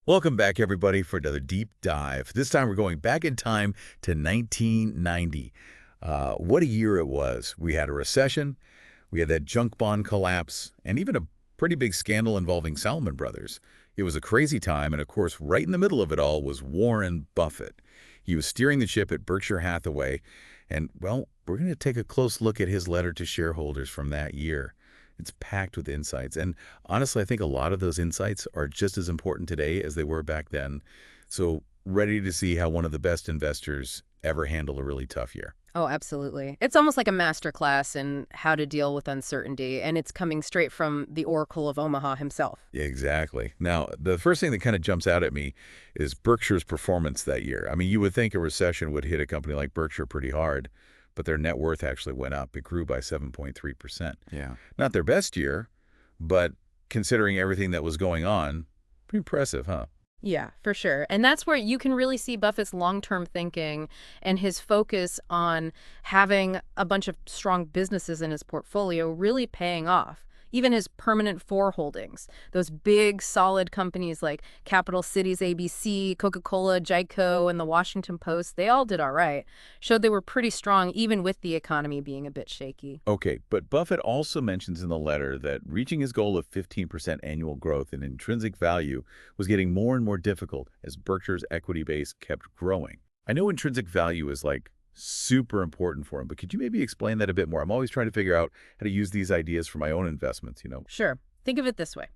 Welcome back, everybody, for another deep dive. This time we're going back in time to 1990. What a year it was. We had a recession, we had that junk bond collapse, and even a pretty big scandal involving Salomon Brothers. It was a crazy time, and of course, right in the middle of it all was Warren Buffett. He was steering the ship at Berkshire Hathaway, and, well, we're going to take a close look at his letter to shareholders from that year. It's packed with insights. And honestly, I think a lot of those insights are just as important today as they were back then. So ready to see how one of the best investors ever handled a really tough year. Oh, absolutely. It's almost like a master class in how to deal with uncertainty, and it's coming straight from the Oracle of Omaha himself. Exactly. Now, the first thing that kind of jumps out at me is Berkshire's performance that year. I mean, you would think a recession would hit a company like Berkshire pretty hard, but their net worth actually went up. It grew by 7.3%. Yeah. Not their best year, but considering everything that was going on, pretty impressive, huh? Yeah, for sure. And that's where you can really see Buffett's long-term thinking and his focus on having a bunch of strong businesses in his portfolio really paying off. Even his permanent four holdings, those big, solid companies like Capital Cities ABC, Coca-Cola, Geico, and the Washington Post, they all did all right. Showed they were pretty strong even with the economy being a bit shaky. Okay, but Buffett also mentions in the letter that reaching his goal of 15% annual growth in intrinsic value was getting more and more difficult as Berkshire's equity base kept growing. I know intrinsic value is like super important for him, but could you maybe explain that a bit more? I'm always trying to figure out how to use these ideas for my own investments. Sure. Think of it this way.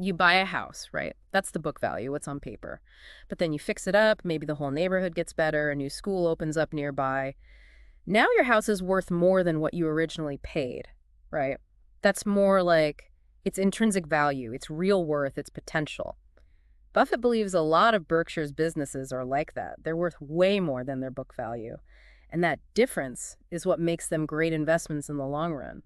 You buy a house, right? That's the book value, what's on paper. But then you fix it up, maybe the whole neighborhood gets better, a new school opens up nearby. Now your house is worth more than what you originally paid, right? That's more like its intrinsic value, its real worth, its potential. Buffett believes a lot of Berkshire's businesses are like that. They're worth way more than their book value. And that difference is what makes them great investments in the long run.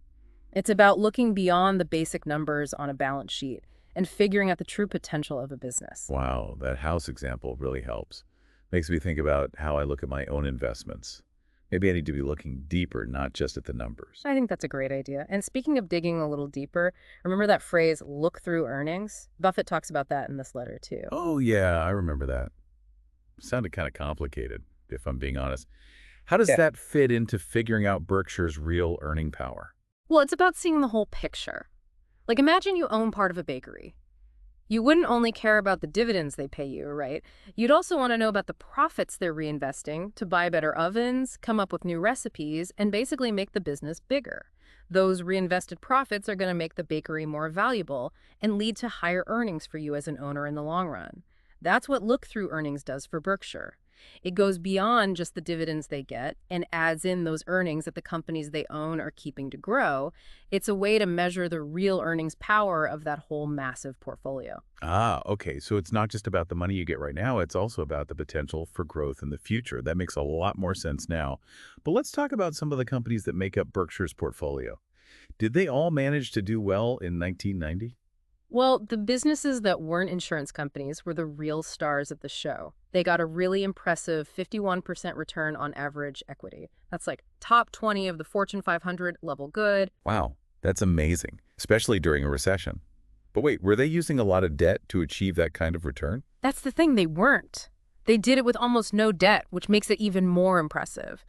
It's about looking beyond the basic numbers on a balance sheet and figuring out the true potential of a business. Wow, that house example really helps. Makes me think about how I look at my own investments. Maybe I need to be looking deeper, not just at the numbers. I think that's a great idea. And speaking of digging a little deeper, remember that phrase, look through earnings? Buffett talks about that in this letter, too. Oh, yeah, I remember that. Sounded kind of complicated, if I'm being honest. How does that fit into figuring out Berkshire's real earning power? Well, it's about seeing the whole picture. Like, imagine you own part of a bakery. You wouldn't only care about the dividends they pay you, right? You'd also want to know about the profits they're reinvesting to buy better ovens, come up with new recipes, and basically make the business bigger. Those reinvested profits are going to make the bakery more valuable and lead to higher earnings for you as an owner in the long run. That's what look-through earnings does for Berkshire. It goes beyond just the dividends they get and adds in those earnings that the companies they own are keeping to grow. It's a way to measure the real earnings power of that whole massive portfolio. Ah, okay. So it's not just about the money you get right now, it's also about the potential for growth in the future. That makes a lot more sense now. But let's talk about some of the companies that make up Berkshire's portfolio. Did they all manage to do well in 1990? Well, the businesses that weren't insurance companies were the real stars of the show. They got a really impressive 51% return on average equity. That's like top 20 of the Fortune 500 level good. Wow, that's amazing, especially during a recession. But wait, were they using a lot of debt to achieve that kind of return? That's the thing, they weren't. They did it with almost no debt, which makes it even more impressive.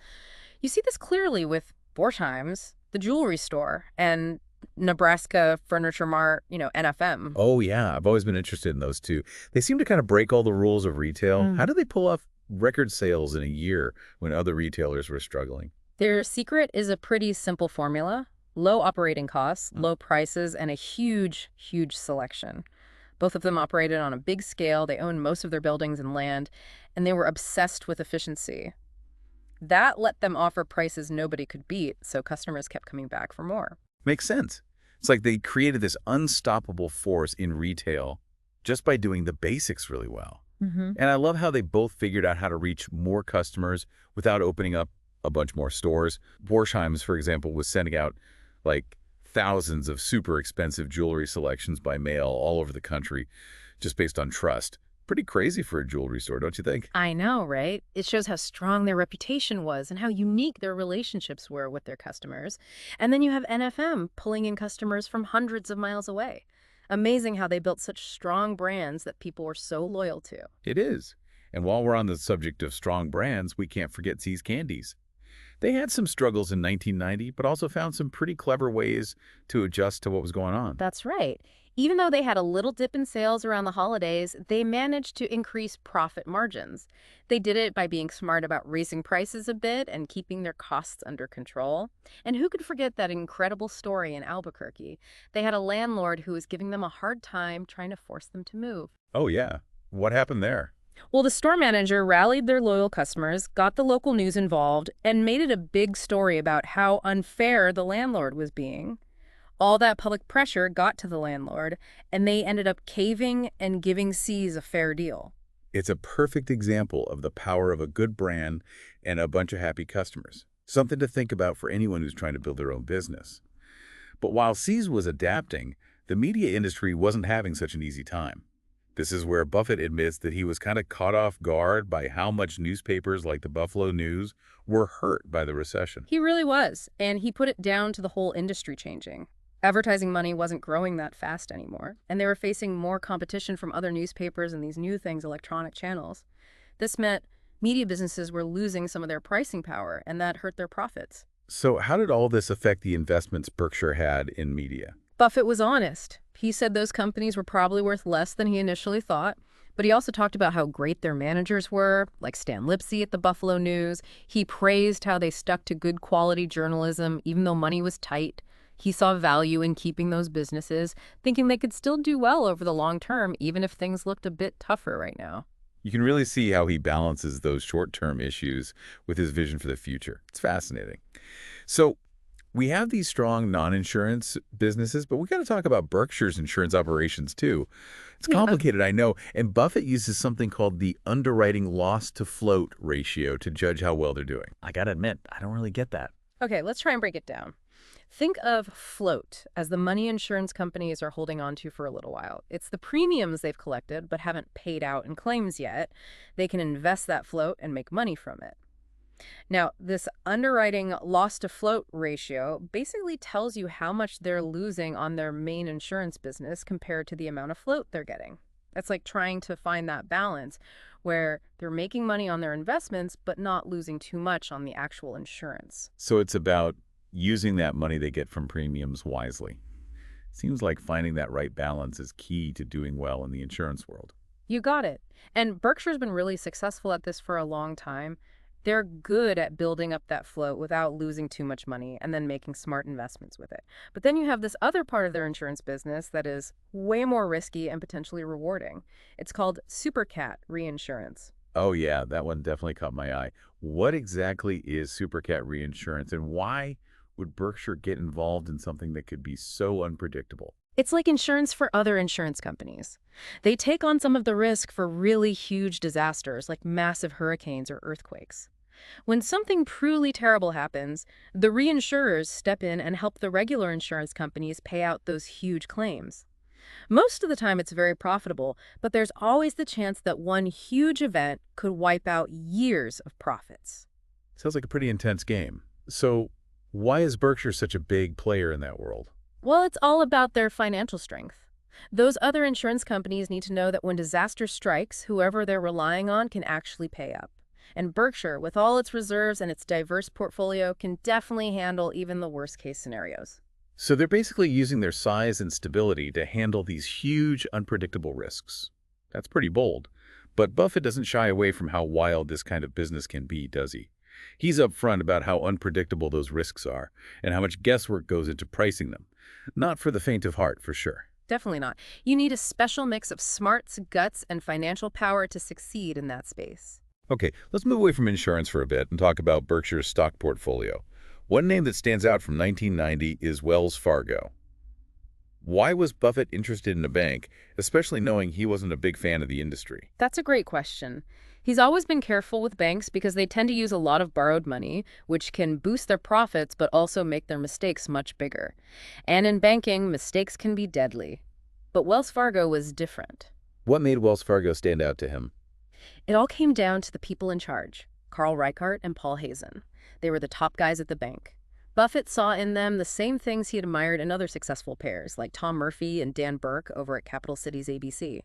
You see this clearly with Borsheims, the jewelry store, and Nebraska Furniture Mart, NFM. Oh, yeah. I've always been interested in those two. They seem to kind of break all the rules of retail. How do they pull off record sales in a year when other retailers were struggling? Their secret is a pretty simple formula: low operating costs, low prices, and a huge, huge selection. Both of them operated on a big scale. They owned most of their buildings and land, and they were obsessed with efficiency. That let them offer prices nobody could beat, so customers kept coming back for more. Makes sense. It's like they created this unstoppable force in retail just by doing the basics really well. And I love how they both figured out how to reach more customers without opening up a bunch more stores. Borsheims, for example, was sending out like thousands of super expensive jewelry selections by mail all over the country just based on trust. Pretty crazy for a jewelry store, don't you think? I know, right? It shows how strong their reputation was and how unique their relationships were with their customers. And then you have NFM pulling in customers from hundreds of miles away. Amazing how they built such strong brands that people were so loyal to. It is. And while we're on the subject of strong brands, we can't forget See's Candies. They had some struggles in 1990, but also found some pretty clever ways to adjust to what was going on. That's right. Even though they had a little dip in sales around the holidays, they managed to increase profit margins. They did it by being smart about raising prices a bit and keeping their costs under control. And who could forget that incredible story in Albuquerque? They had a landlord who was giving them a hard time trying to force them to move. Oh, yeah. What happened there? Well, the store manager rallied their loyal customers, got the local news involved, and made it a big story about how unfair the landlord was being. All that public pressure got to the landlord, and they ended up caving and giving See's a fair deal. It's a perfect example of the power of a good brand and a bunch of happy customers. Something to think about for anyone who's trying to build their own business. But while See's was adapting, the media industry wasn't having such an easy time. This is where Buffett admits that he was kind of caught off guard by how much newspapers like the Buffalo News were hurt by the recession. He really was, and he put it down to the whole industry changing. Advertising money wasn't growing that fast anymore, and they were facing more competition from other newspapers and these new things, electronic channels. This meant media businesses were losing some of their pricing power, and that hurt their profits. So how did all this affect the investments Berkshire had in media? Buffett was honest. He said those companies were probably worth less than he initially thought, but he also talked about how great their managers were, like Stan Lipsey at the Buffalo News. He praised how they stuck to good quality journalism, even though money was tight. He saw value in keeping those businesses, thinking they could still do well over the long term, even if things looked a bit tougher right now. You can really see how he balances those short-term issues with his vision for the future. It's fascinating. So we have these strong non-insurance businesses, but we got to talk about Berkshire's insurance operations too. It's complicated, I know, and Buffett uses something called the underwriting loss to float ratio to judge how well they're doing. I got to admit, I don't really get that. Okay, let's try and break it down. Think of float as the money insurance companies are holding on to for a little while. It's the premiums they've collected but haven't paid out in claims yet. They can invest that float and make money from it. Now, this underwriting loss to float ratio basically tells you how much they're losing on their main insurance business compared to the amount of float they're getting. That's like trying to find that balance where they're making money on their investments but not losing too much on the actual insurance. So it's about using that money they get from premiums wisely. Seems like finding that right balance is key to doing well in the insurance world. You got it. And Berkshire's been really successful at this for a long time. They're good at building up that float without losing too much money and then making smart investments with it. But then you have this other part of their insurance business that is way more risky and potentially rewarding. It's called super cat reinsurance. Oh yeah, that one definitely caught my eye. What exactly is super cat reinsurance and why would Berkshire get involved in something that could be so unpredictable? It's like insurance for other insurance companies. They take on some of the risk for really huge disasters like massive hurricanes or earthquakes. When something truly terrible happens, the reinsurers step in and help the regular insurance companies pay out those huge claims. Most of the time it's very profitable, but there's always the chance that one huge event could wipe out years of profits. Sounds like a pretty intense game. So why is Berkshire such a big player in that world? Well, it's all about their financial strength. Those other insurance companies need to know that when disaster strikes, whoever they're relying on can actually pay up. And Berkshire, with all its reserves and its diverse portfolio, can definitely handle even the worst-case scenarios. So they're basically using their size and stability to handle these huge, unpredictable risks. That's pretty bold. But Buffett doesn't shy away from how wild this kind of business can be, does he? He's upfront about how unpredictable those risks are and how much guesswork goes into pricing them. Not for the faint of heart, for sure. Definitely not. You need a special mix of smarts, guts, and financial power to succeed in that space. Okay, let's move away from insurance for a bit and talk about Berkshire's stock portfolio. One name that stands out from 1990 is Wells Fargo. Why was Buffett interested in a bank, especially knowing he wasn't a big fan of the industry? That's a great question. He's always been careful with banks because they tend to use a lot of borrowed money, which can boost their profits but also make their mistakes much bigger. And in banking, mistakes can be deadly. But Wells Fargo was different. What made Wells Fargo stand out to him? It all came down to the people in charge, Carl Reichardt and Paul Hazen. They were the top guys at the bank. Buffett saw in them the same things he admired in other successful pairs, like Tom Murphy and Dan Burke over at Capital Cities ABC.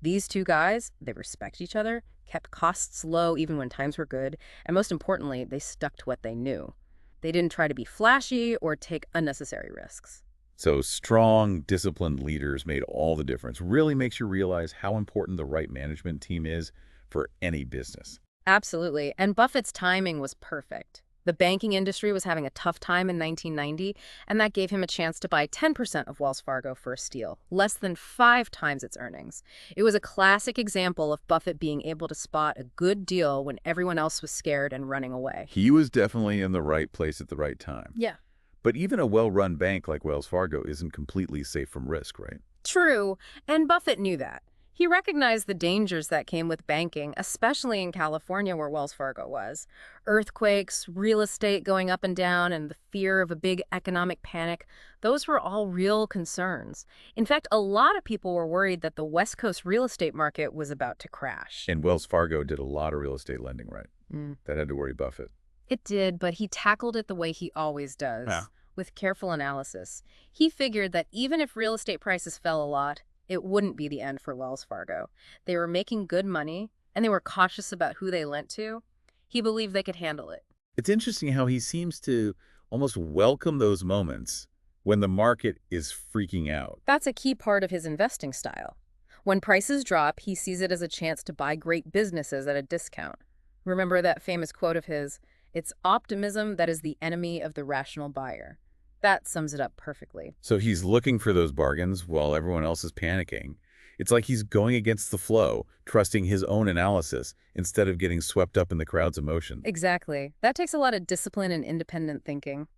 These two guys, they respect each other, kept costs low even when times were good, and most importantly, they stuck to what they knew. They didn't try to be flashy or take unnecessary risks. So strong, disciplined leaders made all the difference. Really makes you realize how important the right management team is for any business. Absolutely. And Buffett's timing was perfect. The banking industry was having a tough time in 1990, and that gave him a chance to buy 10% of Wells Fargo for a steal, less than 5 times its earnings. It was a classic example of Buffett being able to spot a good deal when everyone else was scared and running away. He was definitely in the right place at the right time. Yeah. But even a well-run bank like Wells Fargo isn't completely safe from risk, right? True, and Buffett knew that. He recognized the dangers that came with banking, especially in California where Wells Fargo was. Earthquakes, real estate going up and down, and the fear of a big economic panic, those were all real concerns. In fact, a lot of people were worried that the West Coast real estate market was about to crash. And Wells Fargo did a lot of real estate lending, right? Mm. That had to worry Buffett. It did, but he tackled it the way he always does, with careful analysis. He figured that even if real estate prices fell a lot, it wouldn't be the end for Wells Fargo. They were making good money, and they were cautious about who they lent to. He believed they could handle it. It's interesting how he seems to almost welcome those moments when the market is freaking out. That's a key part of his investing style. When prices drop, he sees it as a chance to buy great businesses at a discount. Remember that famous quote of his, "It's optimism that is the enemy of the rational buyer." That sums it up perfectly. So he's looking for those bargains while everyone else is panicking. It's like he's going against the flow, trusting his own analysis instead of getting swept up in the crowd's emotion. Exactly. That takes a lot of discipline and independent thinking.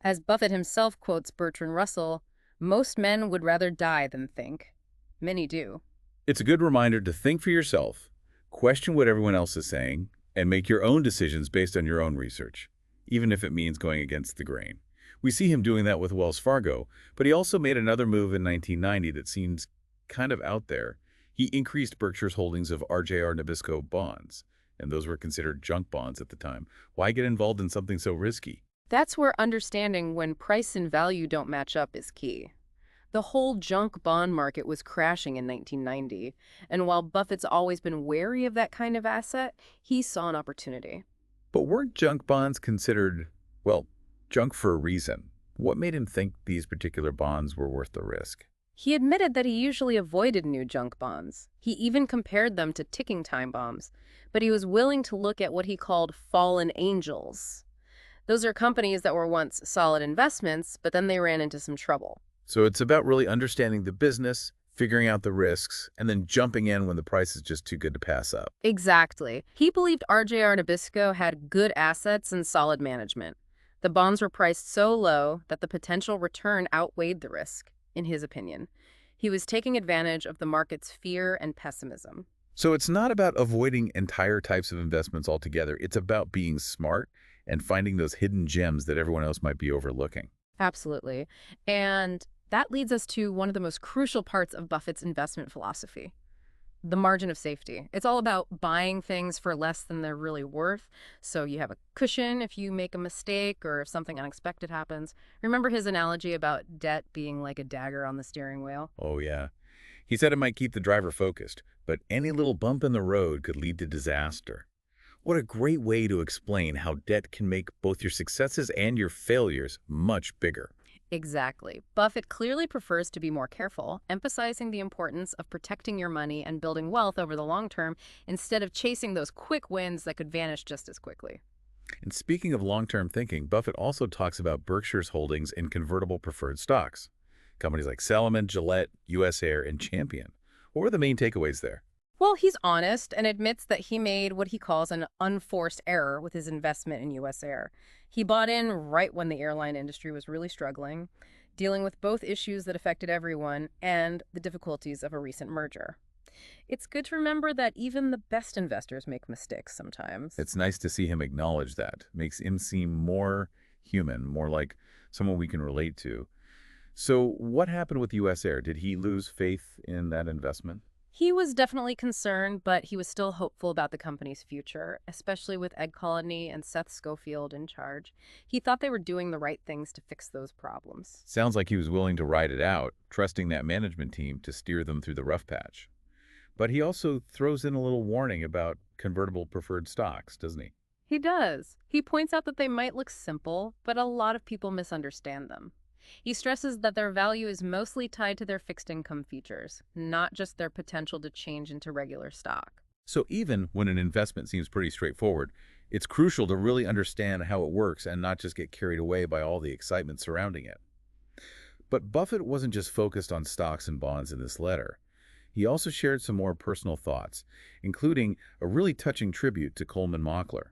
As Buffett himself quotes Bertrand Russell, "Most men would rather die than think." Many do. It's a good reminder to think for yourself, question what everyone else is saying, and make your own decisions based on your own research, even if it means going against the grain. We see him doing that with Wells Fargo, but he also made another move in 1990 that seems kind of out there. He increased Berkshire's holdings of RJR Nabisco bonds, and those were considered junk bonds at the time. Why get involved in something so risky? That's where understanding when price and value don't match up is key. The whole junk bond market was crashing in 1990, and while Buffett's always been wary of that kind of asset, he saw an opportunity. But weren't junk bonds considered, well, junk for a reason? What made him think these particular bonds were worth the risk? He admitted that he usually avoided new junk bonds. He even compared them to ticking time bombs, but he was willing to look at what he called fallen angels. Those are companies that were once solid investments, but then they ran into some trouble. So it's about really understanding the business, figuring out the risks, and then jumping in when the price is just too good to pass up. Exactly. He believed RJR Nabisco had good assets and solid management. The bonds were priced so low that the potential return outweighed the risk, in his opinion. He was taking advantage of the market's fear and pessimism. So it's not about avoiding entire types of investments altogether. It's about being smart and finding those hidden gems that everyone else might be overlooking. Absolutely. And that leads us to one of the most crucial parts of Buffett's investment philosophy, the margin of safety. It's all about buying things for less than they're really worth, so you have a cushion if you make a mistake or if something unexpected happens. Remember his analogy about debt being like a dagger on the steering wheel? Oh, yeah. He said it might keep the driver focused, but any little bump in the road could lead to disaster. What a great way to explain how debt can make both your successes and your failures much bigger. Exactly. Buffett clearly prefers to be more careful, emphasizing the importance of protecting your money and building wealth over the long term instead of chasing those quick wins that could vanish just as quickly. And speaking of long-term thinking, Buffett also talks about Berkshire's holdings in convertible preferred stocks. Companies like Salomon, Gillette, US Air, and Champion. What were the main takeaways there? Well, he's honest and admits that he made what he calls an unforced error with his investment in US Air. He bought in right when the airline industry was really struggling, dealing with both issues that affected everyone and the difficulties of a recent merger. It's good to remember that even the best investors make mistakes sometimes. It's nice to see him acknowledge that. Makes him seem more human, more like someone we can relate to. So what happened with US Air? Did he lose faith in that investment? He was definitely concerned, but he was still hopeful about the company's future, especially with Egg Colony and Seth Schofield in charge. He thought they were doing the right things to fix those problems. Sounds like he was willing to ride it out, trusting that management team to steer them through the rough patch. But he also throws in a little warning about convertible preferred stocks, doesn't he? He does. He points out that they might look simple, but a lot of people misunderstand them. He stresses that their value is mostly tied to their fixed income features, not just their potential to change into regular stock. So even when an investment seems pretty straightforward, it's crucial to really understand how it works and not just get carried away by all the excitement surrounding it. But Buffett wasn't just focused on stocks and bonds in this letter. He also shared some more personal thoughts, including a really touching tribute to Coleman Mockler.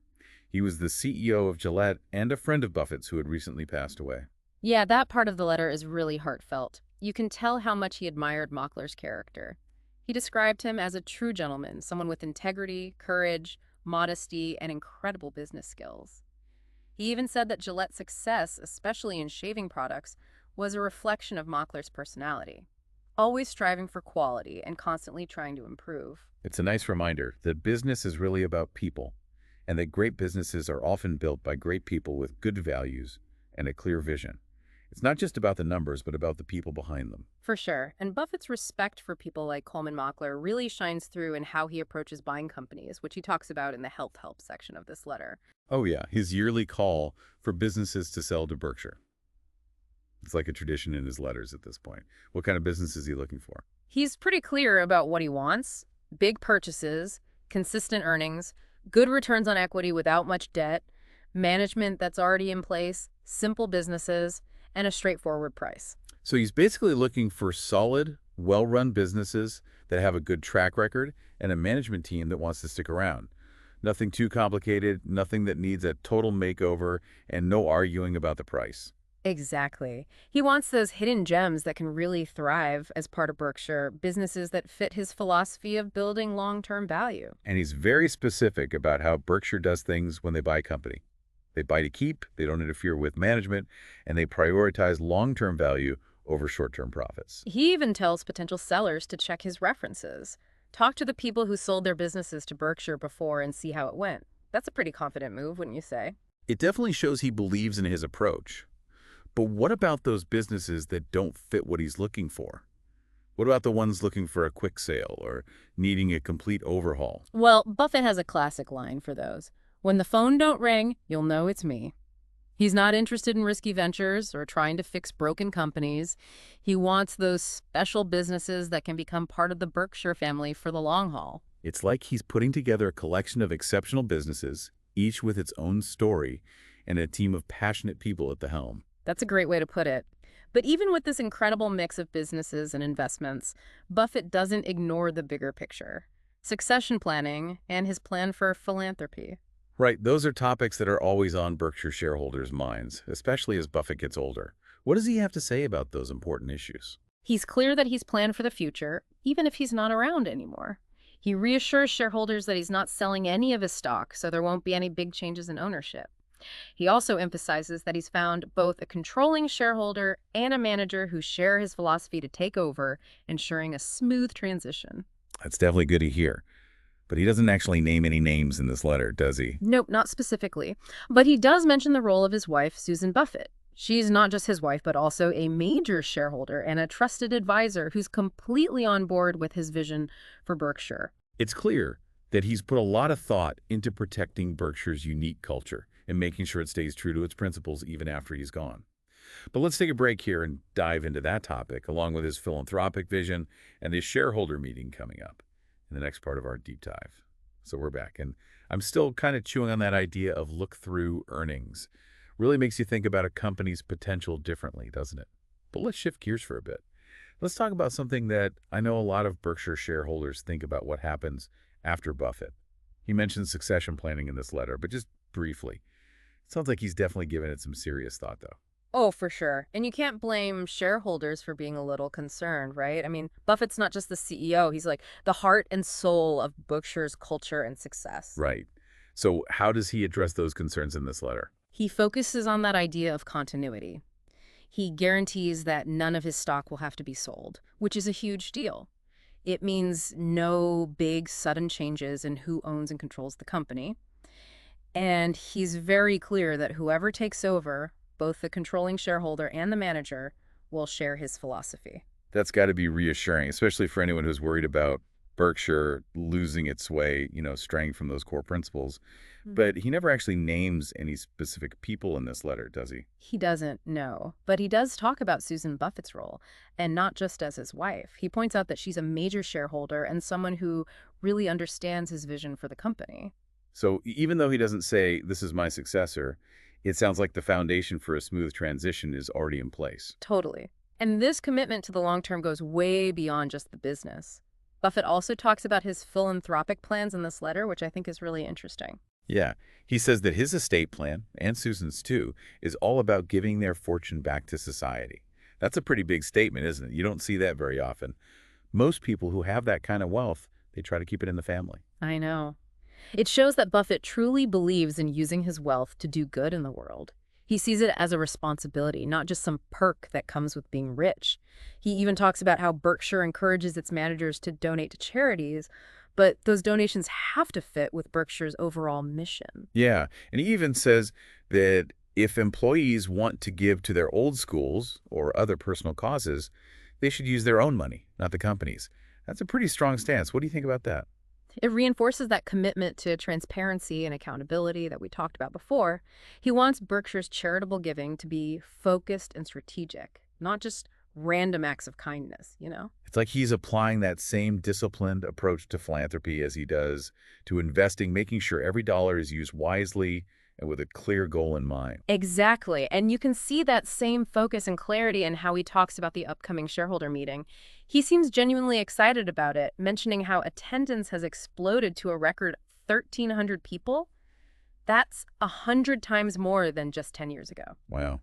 He was the CEO of Gillette and a friend of Buffett's who had recently passed away. Yeah, that part of the letter is really heartfelt. You can tell how much he admired Mockler's character. He described him as a true gentleman, someone with integrity, courage, modesty, and incredible business skills. He even said that Gillette's success, especially in shaving products, was a reflection of Mockler's personality, always striving for quality and constantly trying to improve. It's a nice reminder that business is really about people, and that great businesses are often built by great people with good values and a clear vision. It's not just about the numbers, but about the people behind them. For sure. And Buffett's respect for people like Coleman Mockler really shines through in how he approaches buying companies, which he talks about in the health help section of this letter. Oh yeah, his yearly call for businesses to sell to Berkshire. It's like a tradition in his letters at this point. What kind of business is he looking for? He's pretty clear about what he wants: big purchases, consistent earnings, good returns on equity without much debt, management that's already in place, simple businesses, and a straightforward price. So he's basically looking for solid, well-run businesses that have a good track record and a management team that wants to stick around. Nothing too complicated, nothing that needs a total makeover, and no arguing about the price. Exactly. He wants those hidden gems that can really thrive as part of Berkshire, businesses that fit his philosophy of building long-term value. And he's very specific about how Berkshire does things when they buy a company. They buy to keep, they don't interfere with management, and they prioritize long-term value over short-term profits. He even tells potential sellers to check his references. Talk to the people who sold their businesses to Berkshire before and see how it went. That's a pretty confident move, wouldn't you say? It definitely shows he believes in his approach. But what about those businesses that don't fit what he's looking for? What about the ones looking for a quick sale or needing a complete overhaul? Well, Buffett has a classic line for those. When the phone don't ring, you'll know it's me. He's not interested in risky ventures or trying to fix broken companies. He wants those special businesses that can become part of the Berkshire family for the long haul. It's like he's putting together a collection of exceptional businesses, each with its own story, and a team of passionate people at the helm. That's a great way to put it. But even with this incredible mix of businesses and investments, Buffett doesn't ignore the bigger picture: succession planning and his plan for philanthropy. Right, those are topics that are always on Berkshire shareholders' minds, especially as Buffett gets older. What does he have to say about those important issues? He's clear that he's planned for the future, even if he's not around anymore. He reassures shareholders that he's not selling any of his stock, so there won't be any big changes in ownership. He also emphasizes that he's found both a controlling shareholder and a manager who share his philosophy to take over, ensuring a smooth transition. That's definitely good to hear. But he doesn't actually name any names in this letter, does he? Nope, not specifically. But he does mention the role of his wife, Susan Buffett. She's not just his wife, but also a major shareholder and a trusted advisor who's completely on board with his vision for Berkshire. It's clear that he's put a lot of thought into protecting Berkshire's unique culture and making sure it stays true to its principles even after he's gone. But let's take a break here and dive into that topic, along with his philanthropic vision and his shareholder meeting coming up in the next part of our deep dive. So we're back, and I'm still kind of chewing on that idea of look-through earnings. Really makes you think about a company's potential differently, doesn't it? But let's shift gears for a bit. Let's talk about something that I know a lot of Berkshire shareholders think about: what happens after Buffett. He mentions succession planning in this letter, but just briefly. It sounds like he's definitely given it some serious thought, though. Oh, for sure. And you can't blame shareholders for being a little concerned, right? I mean, Buffett's not just the CEO. He's like the heart and soul of Berkshire's culture and success. Right. So how does he address those concerns in this letter? He focuses on that idea of continuity. He guarantees that none of his stock will have to be sold, which is a huge deal. It means no big sudden changes in who owns and controls the company. And he's very clear that whoever takes over, both the controlling shareholder and the manager, will share his philosophy. That's got to be reassuring, especially for anyone who's worried about Berkshire losing its way, straying from those core principles. But he never actually names any specific people in this letter, does he? He doesn't know, but he does talk about Susan Buffett's role, and not just as his wife. He points out that she's a major shareholder and someone who really understands his vision for the company. So even though he doesn't say, this is my successor, it sounds like the foundation for a smooth transition is already in place. Totally. And this commitment to the long term goes way beyond just the business. Buffett also talks about his philanthropic plans in this letter, which I think is really interesting. Yeah, he says that his estate plan, and Susan's too, is all about giving their fortune back to society. That's a pretty big statement, isn't it? You don't see that very often. Most people who have that kind of wealth, they try to keep it in the family. I know. It shows that Buffett truly believes in using his wealth to do good in the world. He sees it as a responsibility, not just some perk that comes with being rich. He even talks about how Berkshire encourages its managers to donate to charities, but those donations have to fit with Berkshire's overall mission. Yeah, and he even says that if employees want to give to their old schools or other personal causes, they should use their own money, not the company's. That's a pretty strong stance. What do you think about that? It reinforces that commitment to transparency and accountability that we talked about before. He wants Berkshire's charitable giving to be focused and strategic, not just random acts of kindness. It's like he's applying that same disciplined approach to philanthropy as he does to investing, making sure every dollar is used wisely and with a clear goal in mind. Exactly. And you can see that same focus and clarity in how he talks about the upcoming shareholder meeting. He seems genuinely excited about it, mentioning how attendance has exploded to a record 1,300 people. That's 100 times more than just 10 years ago. Wow.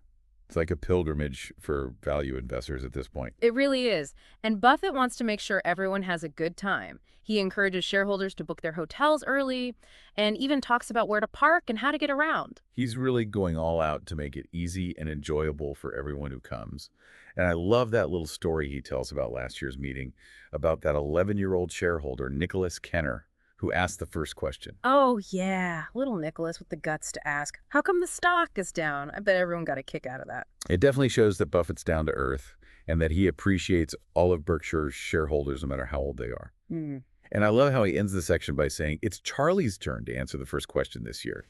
It's like a pilgrimage for value investors at this point. It really is. And Buffett wants to make sure everyone has a good time. He encourages shareholders to book their hotels early and even talks about where to park and how to get around. He's really going all out to make it easy and enjoyable for everyone who comes. And I love that little story he tells about last year's meeting about that 11-year-old shareholder, Nicholas Kenner, who asked the first question. Oh, yeah. Little Nicholas with the guts to ask, how come the stock is down? I bet everyone got a kick out of that. It definitely shows that Buffett's down to earth and that he appreciates all of Berkshire's shareholders, no matter how old they are. And I love how he ends the section by saying, it's Charlie's turn to answer the first question this year.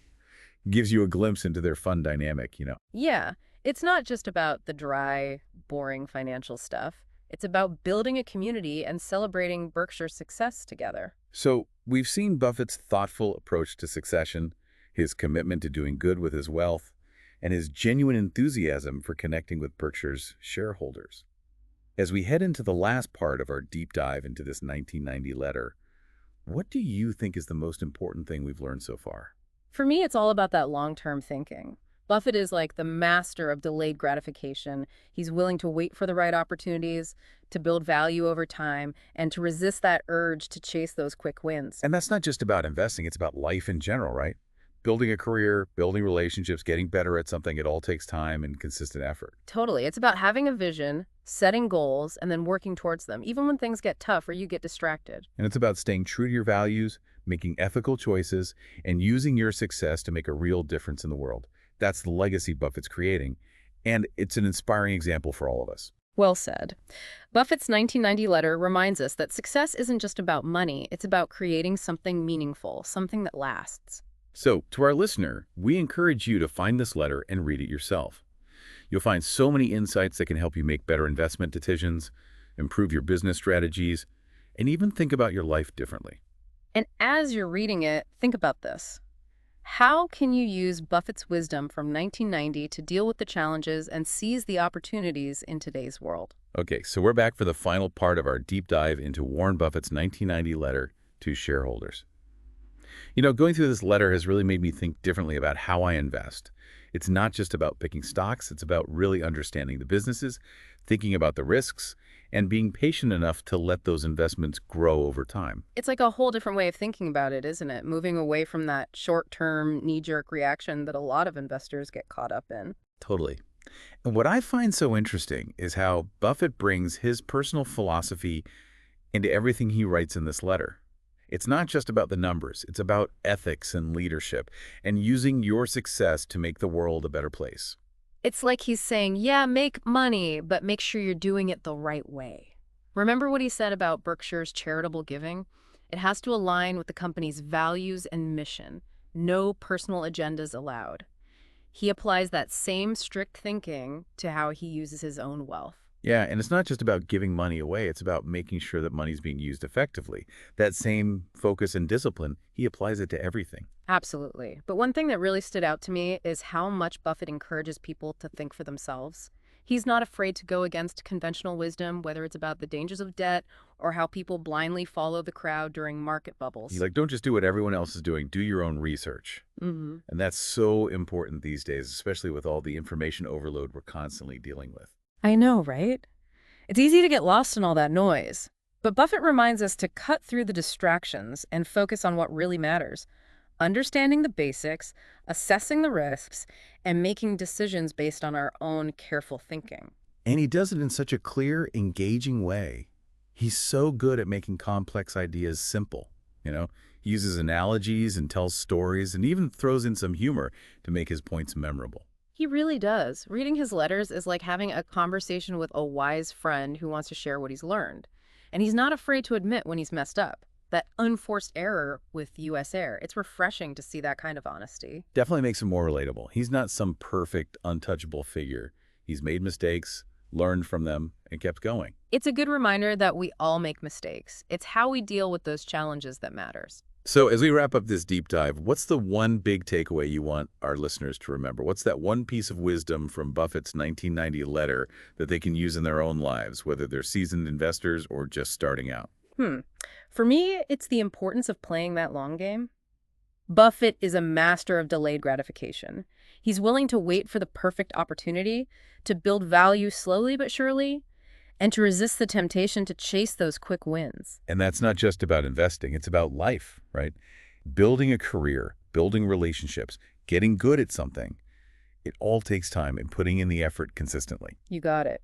Gives you a glimpse into their fun dynamic. Yeah. It's not just about the dry, boring financial stuff. It's about building a community and celebrating Berkshire's success together. So we've seen Buffett's thoughtful approach to succession, his commitment to doing good with his wealth, and his genuine enthusiasm for connecting with Berkshire's shareholders. As we head into the last part of our deep dive into this 1990 letter, what do you think is the most important thing we've learned so far? For me, it's all about that long-term thinking. Buffett is like the master of delayed gratification. He's willing to wait for the right opportunities, to build value over time, and to resist that urge to chase those quick wins. And that's not just about investing, it's about life in general, right? Building a career, building relationships, getting better at something, it all takes time and consistent effort. Totally. It's about having a vision, setting goals, and then working towards them, even when things get tough or you get distracted. And it's about staying true to your values, making ethical choices, and using your success to make a real difference in the world. That's the legacy Buffett's creating, and it's an inspiring example for all of us. Well said. Buffett's 1990 letter reminds us that success isn't just about money, it's about creating something meaningful, something that lasts. So, to our listener, we encourage you to find this letter and read it yourself. You'll find so many insights that can help you make better investment decisions, improve your business strategies, and even think about your life differently. And as you're reading it, think about this. How can you use Buffett's wisdom from 1990 to deal with the challenges and seize the opportunities in today's world? Okay, so we're back for the final part of our deep dive into Warren Buffett's 1990 letter to shareholders. Going through this letter has really made me think differently about how I invest. It's not just about picking stocks, it's about really understanding the businesses, thinking about the risks, and being patient enough to let those investments grow over time. It's like a whole different way of thinking about it, isn't it? Moving away from that short-term knee-jerk reaction that a lot of investors get caught up in. Totally. And what I find so interesting is how Buffett brings his personal philosophy into everything he writes in this letter. It's not just about the numbers, it's about ethics and leadership, and using your success to make the world a better place. It's like he's saying, yeah, make money, but make sure you're doing it the right way. Remember what he said about Berkshire's charitable giving? It has to align with the company's values and mission. No personal agendas allowed. He applies that same strict thinking to how he uses his own wealth. Yeah, and it's not just about giving money away, it's about making sure that money's being used effectively. That same focus and discipline, he applies it to everything. Absolutely. But one thing that really stood out to me is how much Buffett encourages people to think for themselves. He's not afraid to go against conventional wisdom, whether it's about the dangers of debt or how people blindly follow the crowd during market He's bubbles. like, don't just do what everyone else is doing, do your own research. Hmm. And that's so important these days, especially with all the information overload we're constantly dealing with. I know, right? It's easy to get lost in all that noise. But Buffett reminds us to cut through the distractions and focus on what really matters. Understanding the basics, assessing the risks, and making decisions based on our own careful thinking. And he does it in such a clear, engaging way. He's so good at making complex ideas simple. He uses analogies and tells stories and even throws in some humor to make his points memorable. He really does. Reading his letters is like having a conversation with a wise friend who wants to share what he's learned. And he's not afraid to admit when he's messed up. That unforced error with U.S. Air, it's refreshing to see that kind of honesty. Definitely makes him more relatable. He's not some perfect, untouchable figure. He's made mistakes, learned from them, and kept going. It's a good reminder that we all make mistakes. It's how we deal with those challenges that matters. So as we wrap up this deep dive, what's the one big takeaway you want our listeners to remember? What's that one piece of wisdom from Buffett's 1990 letter that they can use in their own lives, whether they're seasoned investors or just starting out? For me, it's the importance of playing that long game. Buffett is a master of delayed gratification. He's willing to wait for the perfect opportunity, to build value slowly but surely, and to resist the temptation to chase those quick wins. And that's not just about investing, it's about life, right? Building a career, building relationships, getting good at something. It all takes time and putting in the effort consistently. You got it.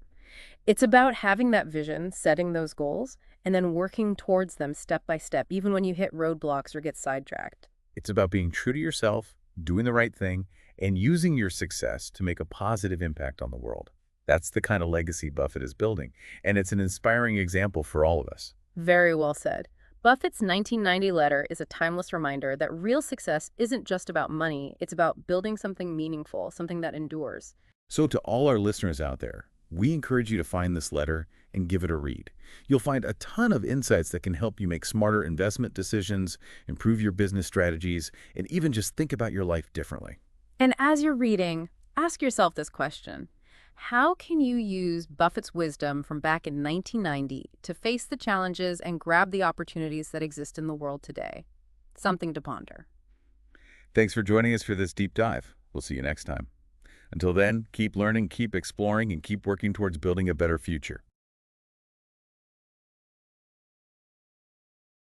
It's about having that vision, setting those goals, and then working towards them step by step, even when you hit roadblocks or get sidetracked. It's about being true to yourself, doing the right thing, and using your success to make a positive impact on the world. That's the kind of legacy Buffett is building, and it's an inspiring example for all of us. Very well said. Buffett's 1990 letter is a timeless reminder that real success isn't just about money, it's about building something meaningful, something that endures. So to all our listeners out there, we encourage you to find this letter and give it a read. You'll find a ton of insights that can help you make smarter investment decisions, improve your business strategies, and even just think about your life differently. And as you're reading, ask yourself this question. How can you use Buffett's wisdom from back in 1990 to face the challenges and grab the opportunities that exist in the world today? Something to ponder. Thanks for joining us for this deep dive. We'll see you next time. Until then, keep learning, keep exploring, and keep working towards building a better future.